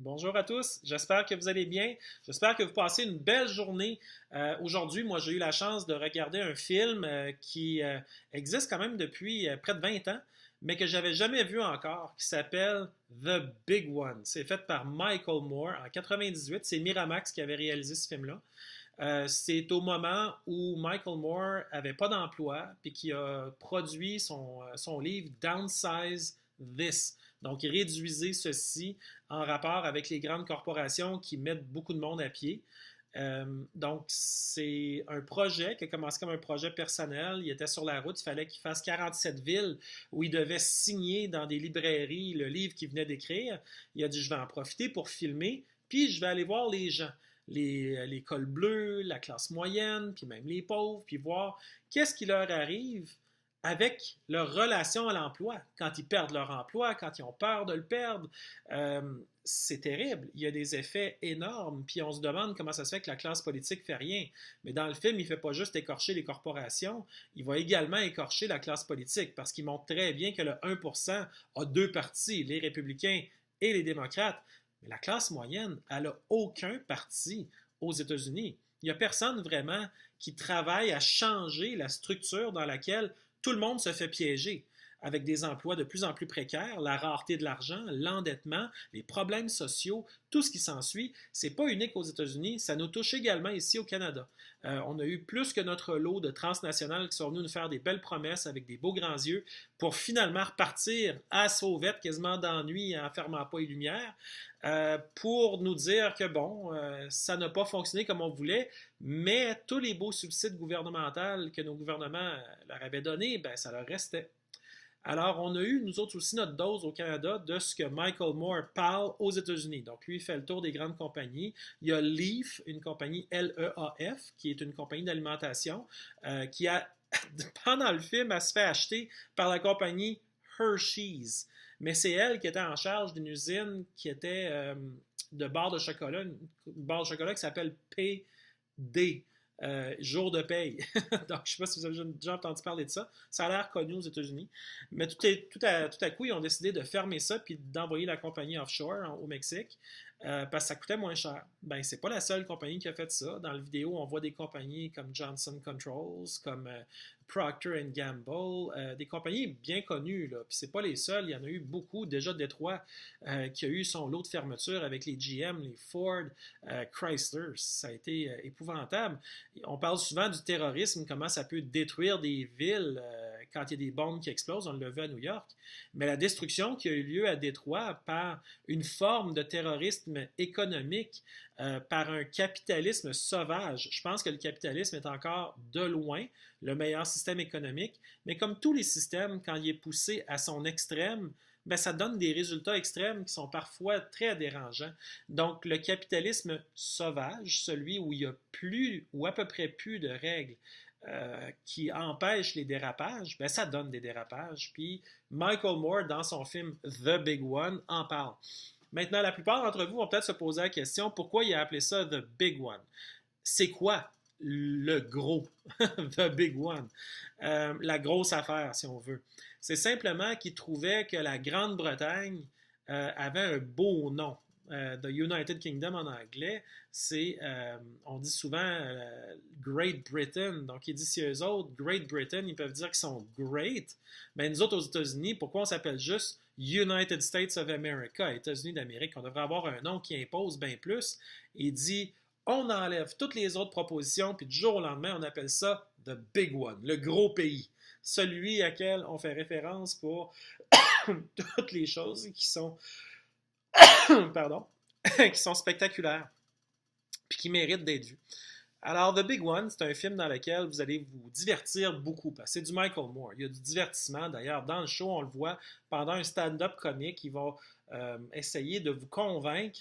Bonjour à tous, j'espère que vous allez bien, j'espère que vous passez une belle journée. Aujourd'hui, moi j'ai eu la chance de regarder un film qui existe quand même depuis près de 20 ans, mais que j'avais jamais vu encore, qui s'appelle The Big One. C'est fait par Michael Moore en 98, c'est Miramax qui avait réalisé ce film-là. C'est au moment où Michael Moore avait pas d'emploi, puis qui a produit son livre Downsize This. Donc, réduisez ceci en rapport avec les grandes corporations qui mettent beaucoup de monde à pied. Donc, c'est un projet qui a commencé comme un projet personnel. Il était sur la route, il fallait qu'il fasse 47 villes où il devait signer dans des librairies le livre qu'il venait d'écrire. Il a dit, je vais en profiter pour filmer, puis je vais aller voir les gens, les cols bleus, la classe moyenne, puis même les pauvres, puis voir qu'est-ce qui leur arrive avec leur relation à l'emploi, quand ils perdent leur emploi, quand ils ont peur de le perdre. C'est terrible. Il y a des effets énormes, puis on se demande comment ça se fait que la classe politique fait rien. Mais dans le film, il ne fait pas juste écorcher les corporations, il va également écorcher la classe politique, parce qu'il montre très bien que le 1% a deux partis, les républicains et les démocrates. Mais la classe moyenne, elle n'a aucun parti aux États-Unis. Il n'y a personne vraiment qui travaille à changer la structure dans laquelle tout le monde se fait piéger avec des emplois de plus en plus précaires, la rareté de l'argent, l'endettement, les problèmes sociaux, tout ce qui s'ensuit. C'est pas unique aux États-Unis, ça nous touche également ici au Canada. On a eu plus que notre lot de transnationales qui sont venus nous faire des belles promesses avec des beaux grands yeux pour finalement repartir à sauvette, quasiment d'ennui en fermant pas les lumières, pour nous dire que bon, ça n'a pas fonctionné comme on voulait, mais tous les beaux subsides gouvernementaux que nos gouvernements leur avaient donnés, ben, ça leur restait. Alors, on a eu, nous autres aussi, notre dose au Canada de ce que Michael Moore parle aux États-Unis. Donc, lui, il fait le tour des grandes compagnies. Il y a Leaf, une compagnie Leaf, qui est une compagnie d'alimentation, qui a, pendant le film, elle se fait acheter par la compagnie Hershey's. Mais c'est elle qui était en charge d'une usine qui était de barres de chocolat, une barre de chocolat qui s'appelle PD. Jour de paye. Donc, je ne sais pas si vous avez déjà entendu parler de ça. Ça a l'air connu aux États-Unis. Mais tout à coup, ils ont décidé de fermer ça puis d'envoyer la compagnie offshore au Mexique parce que ça coûtait moins cher. Ben, c'est pas la seule compagnie qui a fait ça. Dans la vidéo, on voit des compagnies comme Johnson Controls, comme Procter Gamble, des compagnies bien connues. Là. Puis c'est pas les seules. Il y en a eu beaucoup. Déjà, Détroit qui a eu son lot de fermeture avec les GM, les Ford, Chrysler. Ça a été épouvantable. On parle souvent du terrorisme, comment ça peut détruire des villes quand il y a des bombes qui explosent. On l'a vu à New York. Mais la destruction qui a eu lieu à Détroit par une forme de terrorisme économique, par un capitalisme sauvage. Je pense que le capitalisme est encore de loin le meilleur système économique, mais comme tous les systèmes, quand il est poussé à son extrême, ben, ça donne des résultats extrêmes qui sont parfois très dérangeants. Donc, le capitalisme sauvage, celui où il y a plus ou à peu près plus de règles qui empêchent les dérapages, ben, ça donne des dérapages. Puis, Michael Moore, dans son film The Big One, en parle. Maintenant, la plupart d'entre vous vont peut-être se poser la question, pourquoi il a appelé ça The Big One? C'est quoi le gros, The Big One, la grosse affaire, si on veut? C'est simplement qu'il trouvait que la Grande-Bretagne avait un beau nom. The United Kingdom en anglais, c'est, on dit souvent Great Britain. Donc, il dit si eux autres, Great Britain, ils peuvent dire qu'ils sont great, mais nous autres aux États-Unis, pourquoi on s'appelle juste United States of America, États-Unis d'Amérique? On devrait avoir un nom qui impose bien plus. Il dit on enlève toutes les autres propositions, puis du jour au lendemain, on appelle ça The Big One, le gros pays. Celui à quel on fait référence pour toutes les choses qui sont pardon, qui sont spectaculaires puis qui méritent d'être vues. Alors, The Big One, c'est un film dans lequel vous allez vous divertir beaucoup. Parce que c'est du Michael Moore. Il y a du divertissement. D'ailleurs, dans le show, on le voit pendant un stand-up comique. Il va essayer de vous convaincre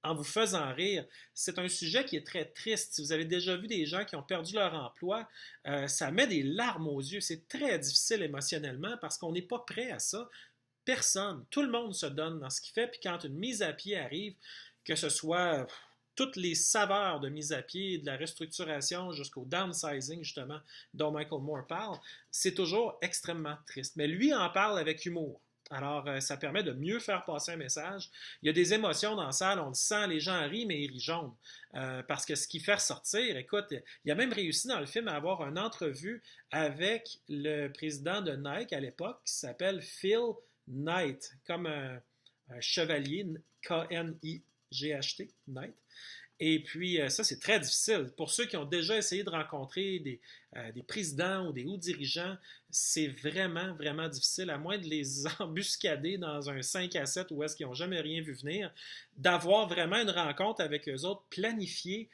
en vous faisant rire. C'est un sujet qui est très triste. Si vous avez déjà vu des gens qui ont perdu leur emploi, ça met des larmes aux yeux. C'est très difficile émotionnellement parce qu'on n'est pas prêt à ça. Personne, tout le monde se donne dans ce qu'il fait, puis quand une mise à pied arrive, que ce soit toutes les saveurs de mise à pied, de la restructuration jusqu'au downsizing, justement, dont Michael Moore parle, c'est toujours extrêmement triste. Mais lui en parle avec humour. Alors, ça permet de mieux faire passer un message. Il y a des émotions dans la salle, on le sent, les gens rient, mais ils rient jaune. Parce que ce qui fait ressortir, écoute, il a même réussi dans le film à avoir une entrevue avec le président de Nike à l'époque, qui s'appelle Phil Knight, comme un chevalier, K-N-I-G-H-T, Knight. Et puis, ça, c'est très difficile. Pour ceux qui ont déjà essayé de rencontrer des présidents ou des hauts dirigeants, c'est vraiment, vraiment difficile, à moins de les embuscader dans un 5 à 7 où est-ce qu'ils n'ont jamais rien vu venir, d'avoir vraiment une rencontre avec eux autres, planifiée.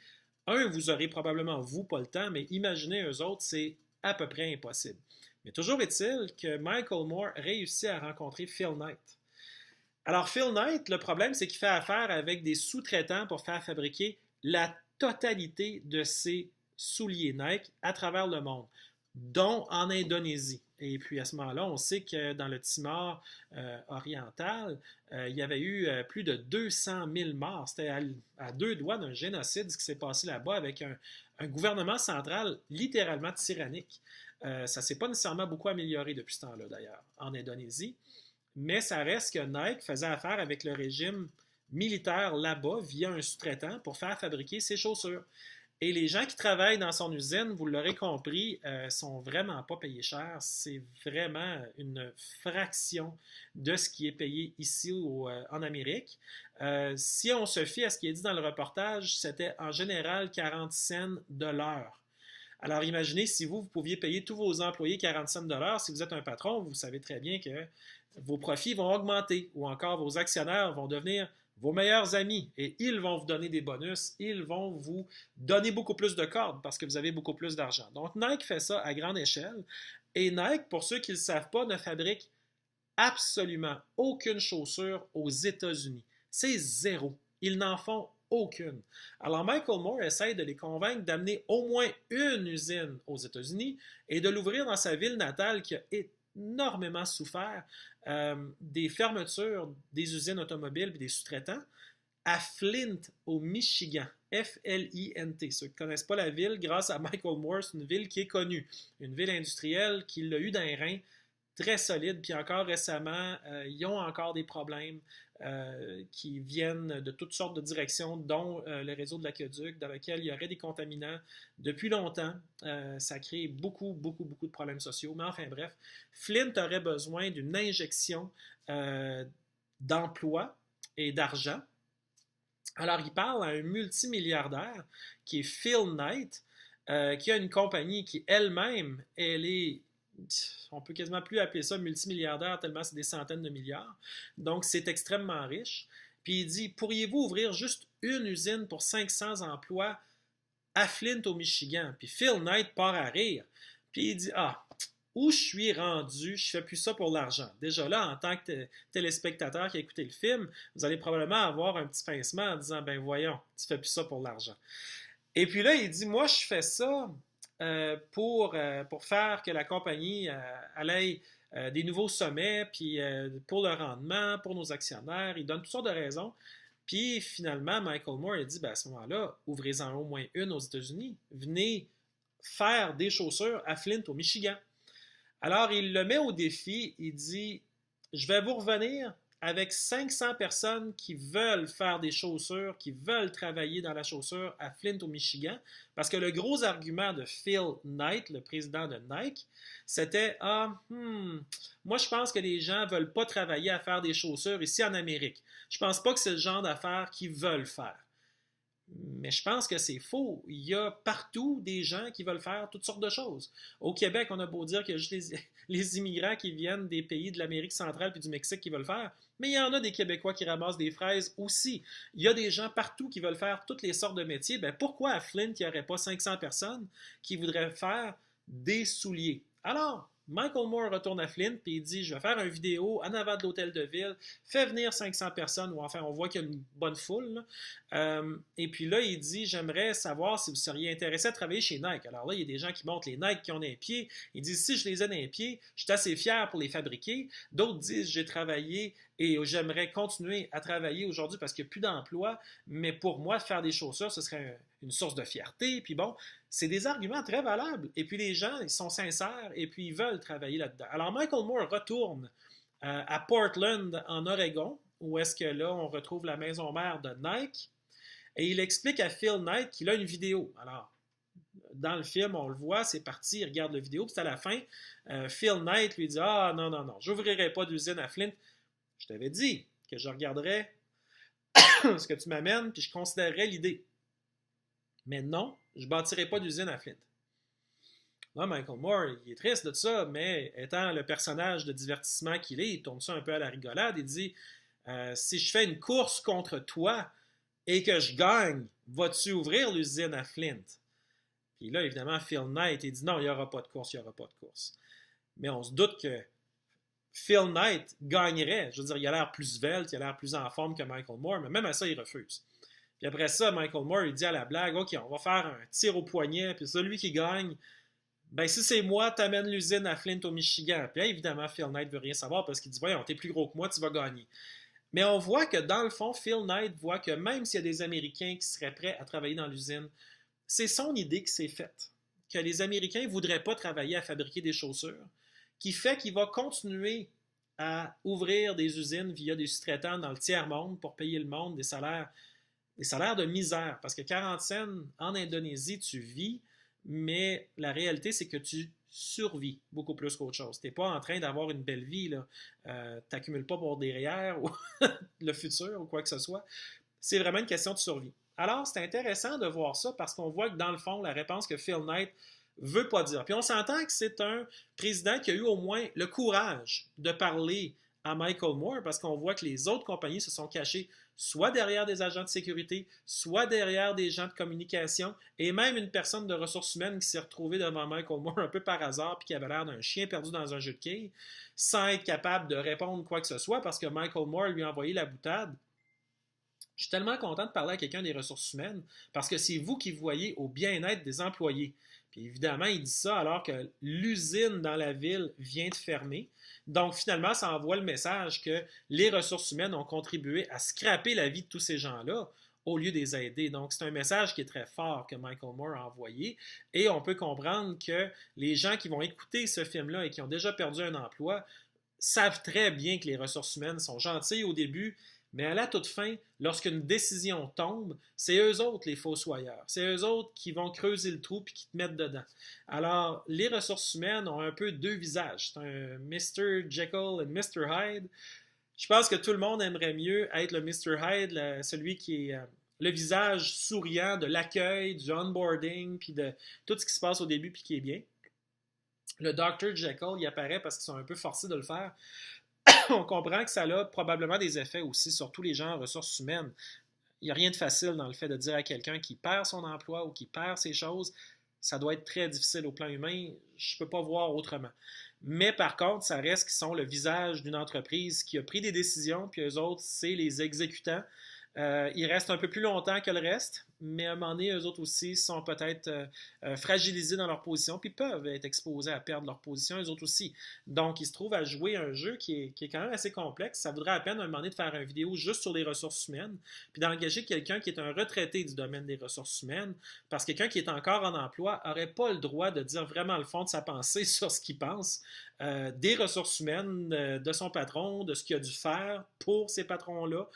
Vous aurez probablement, vous, pas le temps, mais imaginez eux autres, c'est à peu près impossible. Mais toujours est-il que Michael Moore réussit à rencontrer Phil Knight. Alors, Phil Knight, le problème, c'est qu'il fait affaire avec des sous-traitants pour faire fabriquer la totalité de ses souliers Nike à travers le monde, dont en Indonésie. Et puis à ce moment-là, on sait que dans le Timor oriental, il y avait eu plus de 200 000 morts. C'était à deux doigts d'un génocide ce qui s'est passé là-bas avec un gouvernement central littéralement tyrannique. Ça ne s'est pas nécessairement beaucoup amélioré depuis ce temps-là, d'ailleurs, en Indonésie. Mais ça reste que Nike faisait affaire avec le régime militaire là-bas via un sous-traitant pour faire fabriquer ses chaussures. Et les gens qui travaillent dans son usine, vous l'aurez compris, sont vraiment pas payés cher. C'est vraiment une fraction de ce qui est payé ici en Amérique. Si on se fie à ce qui est dit dans le reportage, c'était en général 40 cents de l'heure. Alors imaginez si vous pouviez payer tous vos employés 40 cents de l'heure, si vous êtes un patron, vous savez très bien que vos profits vont augmenter ou encore vos actionnaires vont devenir vos meilleurs amis et ils vont vous donner des bonus, ils vont vous donner beaucoup plus de cordes parce que vous avez beaucoup plus d'argent. Donc Nike fait ça à grande échelle et Nike, pour ceux qui ne le savent pas, ne fabrique absolument aucune chaussure aux États-Unis. C'est zéro. Ils n'en font aucune. Alors Michael Moore essaie de les convaincre d'amener au moins une usine aux États-Unis et de l'ouvrir dans sa ville natale qui a énormément souffert des fermetures des usines automobiles et des sous-traitants à Flint, au Michigan. F-L-I-N-T. Ceux qui ne connaissent pas la ville, grâce à Michael Moore, c'est une ville qui est connue. Une ville industrielle qui l'a eu dans les reins, très solide. Puis encore récemment, ils ont encore des problèmes qui viennent de toutes sortes de directions, dont le réseau de l'aqueduc, dans lequel il y aurait des contaminants depuis longtemps. Ça crée beaucoup, beaucoup, beaucoup de problèmes sociaux. Mais enfin bref, Flint aurait besoin d'une injection d'emploi et d'argent. Alors, il parle à un multimilliardaire qui est Phil Knight, qui a une compagnie qui elle-même, on peut quasiment plus appeler ça multimilliardaire tellement c'est des centaines de milliards. Donc, c'est extrêmement riche. Puis il dit, pourriez-vous ouvrir juste une usine pour 500 emplois à Flint, au Michigan? Puis Phil Knight part à rire. Puis il dit, où je suis rendu, je fais plus ça pour l'argent. Déjà là, en tant que téléspectateur qui a écouté le film, vous allez probablement avoir un petit pincement en disant, ben voyons, tu fais plus ça pour l'argent. Et puis là, il dit, moi, je fais ça pour faire que la compagnie ait des nouveaux sommets, puis pour le rendement, pour nos actionnaire. Il donne toutes sortes de raisons. Puis finalement, Michael Moore a dit, ben, à ce moment-là, ouvrez-en au moins une aux États-Unis. Venez faire des chaussures à Flint, au Michigan. Alors, il le met au défi. Il dit, je vais vous revenir avec 500 personnes qui veulent faire des chaussures, qui veulent travailler dans la chaussure à Flint, au Michigan. Parce que le gros argument de Phil Knight, le président de Nike, c'était moi je pense que les gens ne veulent pas travailler à faire des chaussures ici en Amérique. Je pense pas que c'est le genre d'affaires qu'ils veulent faire. Mais je pense que c'est faux. Il y a partout des gens qui veulent faire toutes sortes de choses. Au Québec, on a beau dire qu'il y a juste les immigrants qui viennent des pays de l'Amérique centrale puis du Mexique qui veulent faire, mais il y en a des Québécois qui ramassent des fraises aussi. Il y a des gens partout qui veulent faire toutes les sortes de métiers. Ben pourquoi à Flint, il n'y aurait pas 500 personnes qui voudraient faire des souliers? Alors, Michael Moore retourne à Flint et il dit, je vais faire une vidéo en avant de l'hôtel de ville, fait venir 500 personnes, ou enfin on voit qu'il y a une bonne foule. Et puis là, il dit, j'aimerais savoir si vous seriez intéressé à travailler chez Nike. Alors là, il y a des gens qui montrent les Nike qui ont des pieds. Ils disent, si je les ai dans les pieds, je suis assez fier pour les fabriquer. D'autres disent, j'ai travaillé et j'aimerais continuer à travailler aujourd'hui parce qu'il n'y a plus d'emploi, mais pour moi, faire des chaussures, ce serait une source de fierté. Puis bon, c'est des arguments très valables. Et puis les gens, ils sont sincères et puis ils veulent travailler là-dedans. Alors Michael Moore retourne à Portland, en Oregon, où est-ce que là, on retrouve la maison mère de Nike. Et il explique à Phil Knight qu'il a une vidéo. Alors, dans le film, on le voit, c'est parti, il regarde la vidéo, puis à la fin, Phil Knight lui dit: Ah, non, non, non, j'ouvrirai pas d'usine à Flint. Je t'avais dit que je regarderais ce que tu m'amènes, puis je considérerais l'idée. Mais non, je ne bâtirai pas d'usine à Flint. Là, Michael Moore, il est triste de ça, mais étant le personnage de divertissement qu'il est, il tourne ça un peu à la rigolade. Il dit si je fais une course contre toi et que je gagne, vas-tu ouvrir l'usine à Flint? Puis là, évidemment, Phil Knight, il dit non, il n'y aura pas de course, il n'y aura pas de course. Mais on se doute que Phil Knight gagnerait. Je veux dire, il a l'air plus svelte, il a l'air plus en forme que Michael Moore, mais même à ça, il refuse. Puis après ça, Michael Moore, il dit à la blague, OK, on va faire un tir au poignet, puis celui qui gagne, ben si c'est moi, t'amènes l'usine à Flint au Michigan. Puis là, évidemment, Phil Knight veut rien savoir parce qu'il dit, voyons, t'es plus gros que moi, tu vas gagner. Mais on voit que dans le fond, Phil Knight voit que même s'il y a des Américains qui seraient prêts à travailler dans l'usine, c'est son idée qui s'est faite. Que les Américains ne voudraient pas travailler à fabriquer des chaussures, qui fait qu'il va continuer à ouvrir des usines via des sous-traitants dans le tiers-monde pour payer le monde des salaires de misère. Parce que 40 cents en Indonésie, tu vis, mais la réalité, c'est que tu survis beaucoup plus qu'autre chose. Tu n'es pas en train d'avoir une belle vie. Tu n'accumules pas pour derrière ou le futur ou quoi que ce soit. C'est vraiment une question de survie. Alors, c'est intéressant de voir ça parce qu'on voit que dans le fond, la réponse que Phil Knight veut pas dire. Puis on s'entend que c'est un président qui a eu au moins le courage de parler à Michael Moore parce qu'on voit que les autres compagnies se sont cachées soit derrière des agents de sécurité, soit derrière des gens de communication, et même une personne de ressources humaines qui s'est retrouvée devant Michael Moore un peu par hasard puis qui avait l'air d'un chien perdu dans un jeu de quilles, sans être capable de répondre quoi que ce soit parce que Michael Moore lui a envoyé la boutade. Je suis tellement content de parler à quelqu'un des ressources humaines parce que c'est vous qui voyez au bien-être des employés. Puis évidemment, il dit ça alors que l'usine dans la ville vient de fermer. Donc finalement, ça envoie le message que les ressources humaines ont contribué à scraper la vie de tous ces gens-là au lieu de les aider. Donc c'est un message qui est très fort que Michael Moore a envoyé. Et on peut comprendre que les gens qui vont écouter ce film-là et qui ont déjà perdu un emploi savent très bien que les ressources humaines sont gentilles au début, mais à la toute fin, lorsqu'une décision tombe, c'est eux autres les fossoyeurs. C'est eux autres qui vont creuser le trou et qui te mettent dedans. Alors, les ressources humaines ont un peu deux visages. C'est un Mr. Jekyll et Mr. Hyde. Je pense que tout le monde aimerait mieux être le Mr. Hyde, celui qui est le visage souriant de l'accueil, du onboarding, puis de tout ce qui se passe au début puis qui est bien. Le Dr. Jekyll, il apparaît parce qu'ils sont un peu forcés de le faire. On comprend que ça a probablement des effets aussi sur tous les gens en ressources humaines. Il n'y a rien de facile dans le fait de dire à quelqu'un qui perd son emploi ou qui perd ses choses, ça doit être très difficile au plan humain. Je ne peux pas voir autrement. Mais par contre, ça reste qu'ils sont le visage d'une entreprise qui a pris des décisions, puis eux autres, c'est les exécutants. Ils restent un peu plus longtemps que le reste, mais à un moment donné, eux autres aussi sont peut-être fragilisés dans leur position, puis peuvent être exposés à perdre leur position, eux autres aussi. Donc, ils se trouvent à jouer un jeu qui est quand même assez complexe. Ça voudrait à peine à un moment donné de faire une vidéo juste sur les ressources humaines, puis d'engager quelqu'un qui est un retraité du domaine des ressources humaines, parce que quelqu'un qui est encore en emploi n'aurait pas le droit de dire vraiment le fond de sa pensée sur ce qu'il pense des ressources humaines, de son patron, de ce qu'il a dû faire pour ces patrons-là.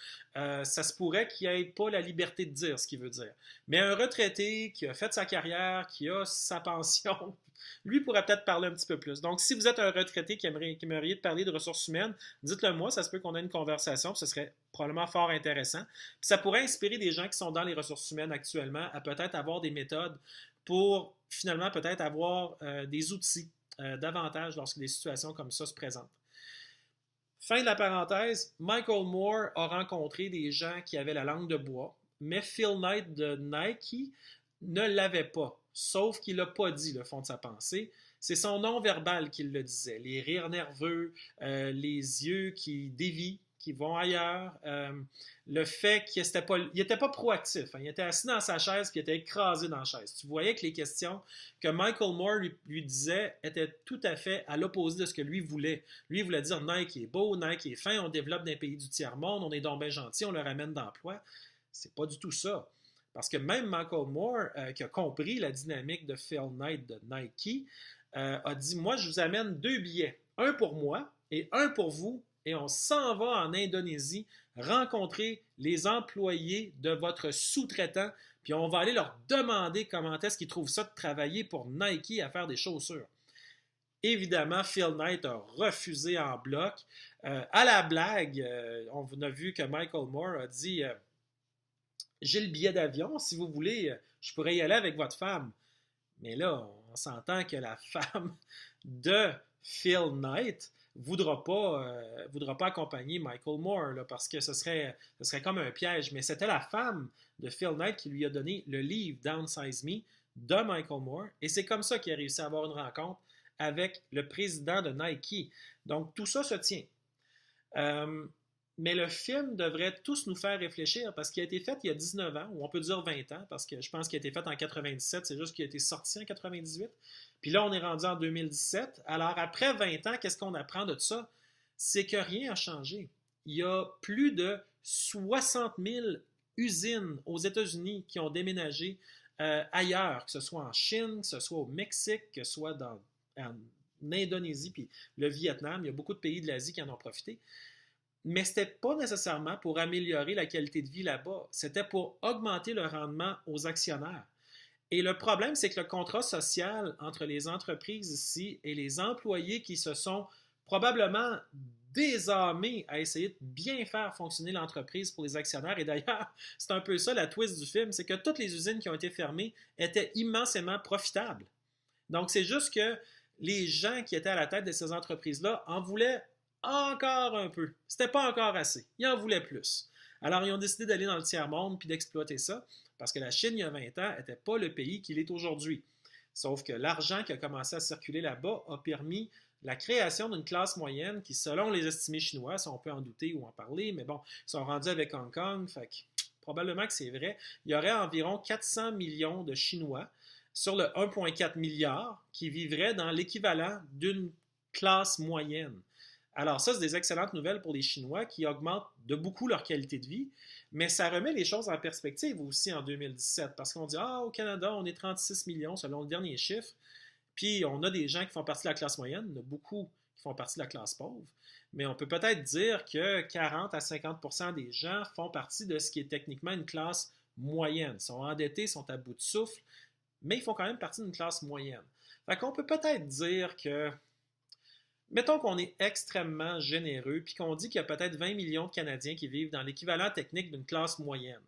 Ça se pourrait qu'il n'ait pas la liberté de dire ce qu'il veut dire. Mais un retraité qui a fait sa carrière, qui a sa pension, lui pourrait peut-être parler un petit peu plus. Donc, si vous êtes un retraité qui aimeriez parler de ressources humaines, dites-le moi, ça se peut qu'on ait une conversation, puis ce serait probablement fort intéressant. Puis ça pourrait inspirer des gens qui sont dans les ressources humaines actuellement à peut-être avoir des méthodes pour finalement peut-être avoir des outils davantage lorsque des situations comme ça se présentent. Fin de la parenthèse, Michael Moore a rencontré des gens qui avaient la langue de bois, mais Phil Knight de Nike ne l'avait pas, sauf qu'il n'a pas dit le fond de sa pensée. C'est son non-verbal qui le disait, les rires nerveux, les yeux qui dévient, qui vont ailleurs, le fait qu'il n'était pas proactif, hein, il était assis dans sa chaise puis il était écrasé dans la chaise. Tu voyais que les questions que Michael Moore lui disait étaient tout à fait à l'opposé de ce que lui voulait. Lui, il voulait dire Nike est beau, Nike est fin, on développe dans les pays du tiers-monde, on est donc bien gentil, on leur amène d'emploi. C'est pas du tout ça. Parce que même Michael Moore, qui a compris la dynamique de Phil Knight de Nike, a dit, moi, je vous amène 2 billets. Un pour moi et un pour vous et on s'en va en Indonésie rencontrer les employés de votre sous-traitant, puis on va aller leur demander comment est-ce qu'ils trouvent ça de travailler pour Nike à faire des chaussures. Évidemment, Phil Knight a refusé en bloc. À la blague, on a vu que Michael Moore a dit j'ai le billet d'avion, si vous voulez, je pourrais y aller avec votre femme. Mais là, on s'entend que la femme de Phil Knight voudra pas accompagner Michael Moore là, parce que ce serait comme un piège. Mais c'était la femme de Phil Knight qui lui a donné le livre Downsize Me de Michael Moore. Et c'est comme ça qu'il a réussi à avoir une rencontre avec le président de Nike. Donc, tout ça se tient. Mais le film devrait tous nous faire réfléchir parce qu'il a été fait il y a 19 ans, ou on peut dire 20 ans, parce que je pense qu'il a été fait en 97, c'est juste qu'il a été sorti en 98. Puis là, on est rendu en 2017. Alors, après 20 ans, qu'est-ce qu'on apprend de ça? C'est que rien n'a changé. Il y a plus de 60 000 usines aux États-Unis qui ont déménagé ailleurs, que ce soit en Chine, que ce soit au Mexique, que ce soit en Indonésie, puis le Vietnam. Il y a beaucoup de pays de l'Asie qui en ont profité. Mais ce n'était pas nécessairement pour améliorer la qualité de vie là-bas. C'était pour augmenter le rendement aux actionnaires. Et le problème, c'est que le contrat social entre les entreprises ici et les employés qui se sont probablement désarmés à essayer de bien faire fonctionner l'entreprise pour les actionnaires. Et d'ailleurs, c'est un peu ça la twist du film, c'est que toutes les usines qui ont été fermées étaient immensément profitables. Donc, c'est juste que les gens qui étaient à la tête de ces entreprises-là en voulaient encore un peu. C'était pas encore assez. Ils en voulaient plus. Alors, ils ont décidé d'aller dans le tiers-monde puis d'exploiter ça, parce que la Chine, il y a 20 ans, n'était pas le pays qu'il est aujourd'hui. Sauf que l'argent qui a commencé à circuler là-bas a permis la création d'une classe moyenne qui, selon les estimés chinois, si on peut en douter ou en parler, mais bon, ils sont rendus avec Hong Kong, fait que probablement que c'est vrai, il y aurait environ 400 millions de Chinois sur le 1,4 milliard qui vivraient dans l'équivalent d'une classe moyenne. Alors ça, c'est des excellentes nouvelles pour les Chinois qui augmentent de beaucoup leur qualité de vie, mais ça remet les choses en perspective aussi en 2017, parce qu'on dit, au Canada, on est 36 millions selon le dernier chiffre, puis on a des gens qui font partie de la classe moyenne, il y en a beaucoup qui font partie de la classe pauvre, mais on peut peut-être dire que 40 à 50% des gens font partie de ce qui est techniquement une classe moyenne, ils sont endettés, sont à bout de souffle, mais ils font quand même partie d'une classe moyenne. Fait qu'on peut peut-être dire que mettons qu'on est extrêmement généreux puis qu'on dit qu'il y a peut-être 20 millions de Canadiens qui vivent dans l'équivalent technique d'une classe moyenne.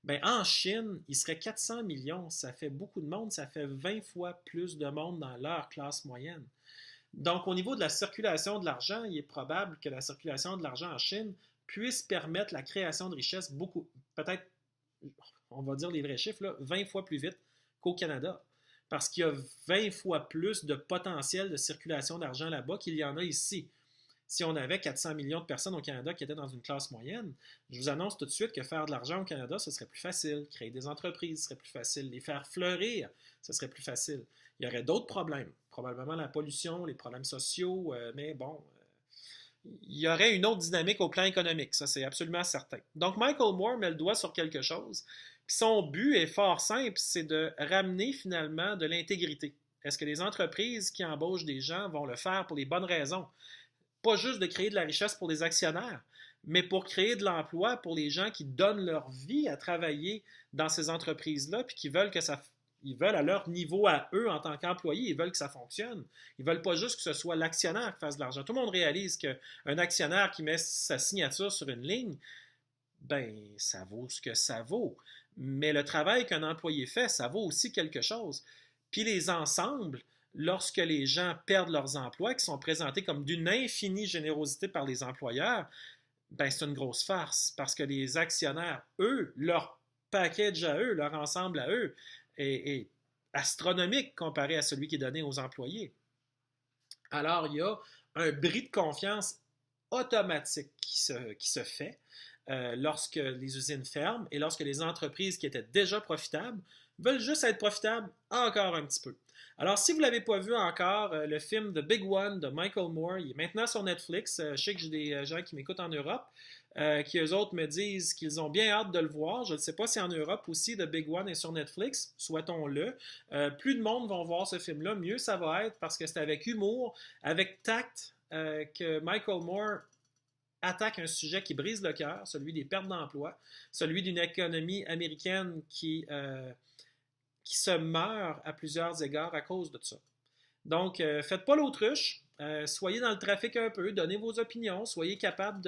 Bien, en Chine, il serait 400 millions. Ça fait beaucoup de monde. Ça fait 20 fois plus de monde dans leur classe moyenne. Donc, au niveau de la circulation de l'argent, il est probable que la circulation de l'argent en Chine puisse permettre la création de richesses beaucoup, peut-être, on va dire les vrais chiffres, là, 20 fois plus vite qu'au Canada. Parce qu'il y a 20 fois plus de potentiel de circulation d'argent là-bas qu'il y en a ici. Si on avait 400 millions de personnes au Canada qui étaient dans une classe moyenne, je vous annonce tout de suite que faire de l'argent au Canada, ce serait plus facile. Créer des entreprises, ce serait plus facile. Les faire fleurir, ce serait plus facile. Il y aurait d'autres problèmes. Probablement la pollution, les problèmes sociaux, mais bon, il y aurait une autre dynamique au plan économique. Ça, c'est absolument certain. Donc, Michael Moore met le doigt sur quelque chose. Puis son but est fort simple, c'est de ramener finalement de l'intégrité. Est-ce que les entreprises qui embauchent des gens vont le faire pour les bonnes raisons? Pas juste de créer de la richesse pour les actionnaires, mais pour créer de l'emploi pour les gens qui donnent leur vie à travailler dans ces entreprises-là, puis qui veulent que ça, ils veulent à leur niveau à eux en tant qu'employés, ils veulent que ça fonctionne. Ils veulent pas juste que ce soit l'actionnaire qui fasse de l'argent. Tout le monde réalise qu'un actionnaire qui met sa signature sur une ligne, ben, ça vaut ce que ça vaut. Mais le travail qu'un employé fait, ça vaut aussi quelque chose. Puis les ensembles, lorsque les gens perdent leurs emplois, qui sont présentés comme d'une infinie générosité par les employeurs, ben c'est une grosse farce parce que les actionnaires, eux, leur package à eux, leur ensemble à eux, est astronomique comparé à celui qui est donné aux employés. Alors, il y a un bris de confiance automatique qui se fait lorsque les usines ferment et lorsque les entreprises qui étaient déjà profitables veulent juste être profitables encore un petit peu. Alors, si vous ne l'avez pas vu encore, le film The Big One de Michael Moore, il est maintenant sur Netflix. Je sais que j'ai des gens qui m'écoutent en Europe, qui eux autres me disent qu'ils ont bien hâte de le voir. Je ne sais pas si en Europe aussi The Big One est sur Netflix, souhaitons-le. Plus de monde vont voir ce film-là, mieux ça va être parce que c'est avec humour, avec tact, que Michael Moore attaque un sujet qui brise le cœur, celui des pertes d'emploi, celui d'une économie américaine qui se meurt à plusieurs égards à cause de ça. Donc, faites pas l'autruche. Soyez dans le trafic un peu, donnez vos opinions, soyez capable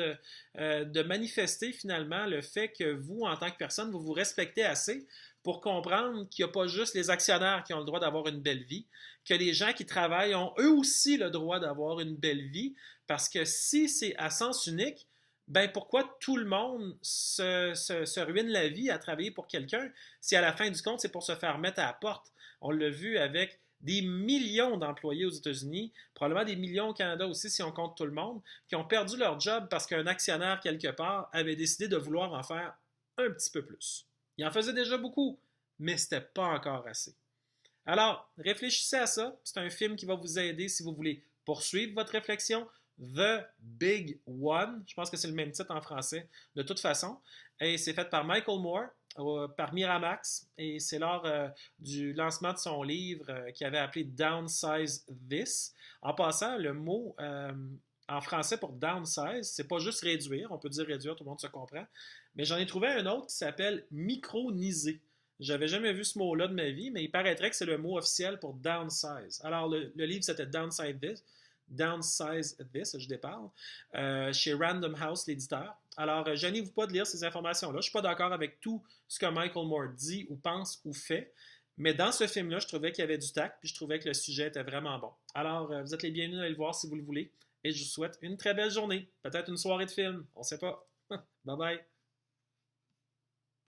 de manifester finalement le fait que vous, en tant que personne, vous vous respectez assez pour comprendre qu'il n'y a pas juste les actionnaires qui ont le droit d'avoir une belle vie, que les gens qui travaillent ont eux aussi le droit d'avoir une belle vie, parce que si c'est à sens unique, ben pourquoi tout le monde se ruine la vie à travailler pour quelqu'un si à la fin du compte, c'est pour se faire mettre à la porte? On l'a vu avec des millions d'employés aux États-Unis, probablement des millions au Canada aussi si on compte tout le monde, qui ont perdu leur job parce qu'un actionnaire quelque part avait décidé de vouloir en faire un petit peu plus. Il en faisait déjà beaucoup, mais c'était pas encore assez. Alors, réfléchissez à ça. C'est un film qui va vous aider si vous voulez poursuivre votre réflexion. The Big One, je pense que c'est le même titre en français, de toute façon. Et c'est fait par Michael Moore, par Miramax, et c'est lors du lancement de son livre qu'il avait appelé Downsize This. En passant, le mot en français pour downsize, c'est pas juste réduire, on peut dire réduire, tout le monde se comprend, mais j'en ai trouvé un autre qui s'appelle microniser. J'avais jamais vu ce mot-là de ma vie, mais il paraîtrait que c'est le mot officiel pour downsize. Alors, le livre, c'était Downsize This, je déparle, chez Random House, l'éditeur. Alors, gênez-vous pas de lire ces informations-là. Je ne suis pas d'accord avec tout ce que Michael Moore dit ou pense ou fait, mais dans ce film-là, je trouvais qu'il y avait du tact, puis je trouvais que le sujet était vraiment bon. Alors, vous êtes les bienvenus à aller le voir si vous le voulez, et je vous souhaite une très belle journée, peut-être une soirée de film, on ne sait pas. Bye bye!